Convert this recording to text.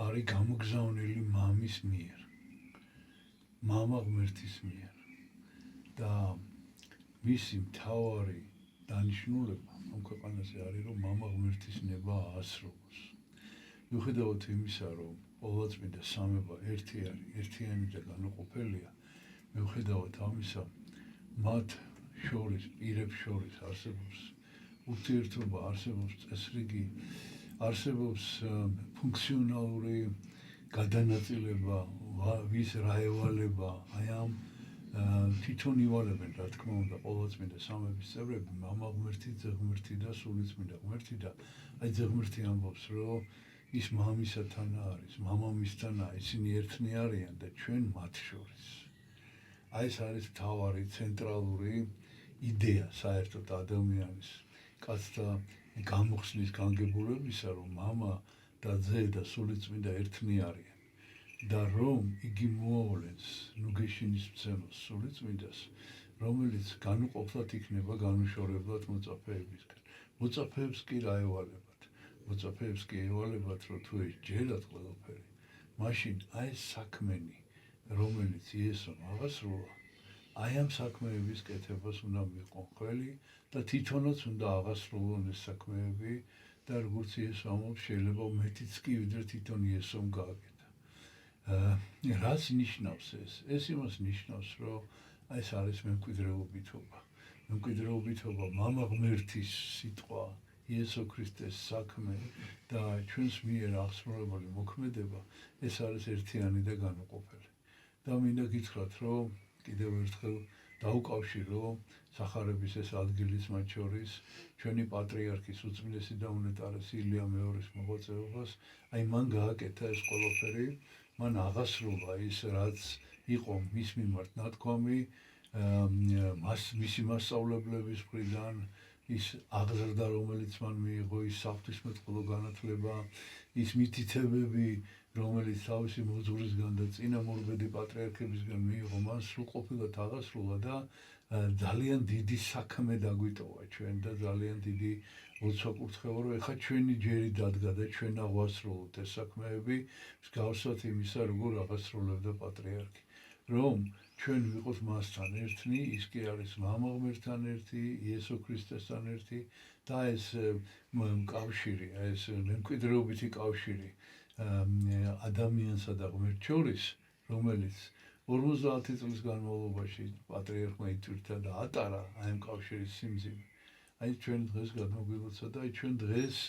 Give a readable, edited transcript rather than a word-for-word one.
არის გამოგზავნილი მამის მიერ, მამა ღმერთის მიერ და მისი მთავარი დანიშნულება ამ ქვეყანაზე არის, რომ მამა ღმერთის ნება აასრულოს. მიუხედავად იმისა, რომ ყოვლადწმინდა სამება ერთი არის, ერთიანი და განუყოფელია, მიუხედავად ამისა, მათ შორის, პირებს შორის არსებობს ურთიერთობა, არსებობს წესრიგი, არსებობს ფუნქციონალური გადანაწილება, ვის რა ევალება, აი ამ თვითონ ივალებენ, რა თქმა უნდა, ყოვლადწმინდა სამების წევრები, მამა ღმერთი, ძეღმერთი და სულიწმინდა ღმერთი და აი ძეღმერთი ამბობს, რომ ის მამისთან არის, მამამისთანაა, ისინი ერთნი არიან და ჩვენ მათ შორის. აი ეს არის მთავარი ცენტრალური იდეა საერთოდ ადამიანის კაცთა გამოხსნის განგებულებისა, რომ მამა და ძე და სულიწმინდა ერთნი არიან და რომ იგი მოავლენს ნუგეშინის მცემელს სულიწმინდას, რომელიც განუყოფლად იქნება განუშორებლად მოწაფეებისგან. მოწაფეებს კი რა ევალებათ? მოწაფეებს კი ევალებათ, რომ თუ ეს ჯერათ ყველაფერი, მაშინ აი ეს საქმენი, რომელიც იესომ აღასრულა, აი ამ საქმეების კეთებას უნდა მიყვონ ხელი და თვითონაც უნდა აღასრულონ ეს საქმეები და როგორც იესო ამბობს, შეიძლება მეტიც კი ვიდრე თვითონ იესომ გააკეთა. რას ნიშნავს ეს? ეს იმას ნიშნავს, რომ ეს არის მემკვიდრეობითობა. მემკვიდრეობითობა, მამა ღმერთის სიტყვა, იესო ქრისტეს საქმე და ჩვენს მიერ აღსრულებული მოქმედება, ეს არის ერთიანი და განუყოფელი. და მინდა გითხრათ, რომ კიდევ ერთხელ დაუკავშირო სახარების ეს ადგილის მათ შორის ჩვენი პატრიარქის უწმინდესი და უნეტარესი ილია მეორის მოღვაწეობას, აი მან გააკეთა ეს ყველაფერი, მან აღასრულა ის, რაც იყო მის მიმართ ნათქვამი, მისი მასწავლებლების მხრიდან, ის აღზრდა, რომელიც მან მიიღო, ის საღვთისმეტყველო განათლება, ის მითითებები, რომელიც თავისი მოძღვრისგან და წინამორბედი პატრიარქებისგან მიიღო, მან სრულყოფილად აღასრულა და ძალიან დიდი საქმე დაგვიტოვა ჩვენ და ძალიან დიდი ლოცვა კურთხევა, რომ ეხლა ჩვენი ჯერი დადგა და ჩვენ აღვასრულოთ ეს საქმეები, მსგავსად იმისა, როგორ აღასრულებდა პატრიარქი. რომ ჩვენ ვიყოთ მასთან ერთნი, ის კი არის მამა ღმერთთან ერთი, იესო ქრისტესთან ერთი და ეს კავშირი, ეს მემკვიდრეობითი კავშირი ადამიანსა და ღმერთს შორის, რომელიც 50 წლის განმავლობაში პატრიარქმა იტვირთა და ატარა აი ამ კავშირის სიმძიმე. აი ჩვენ დღეს გადმოგვილოცა და აი ჩვენ დღეს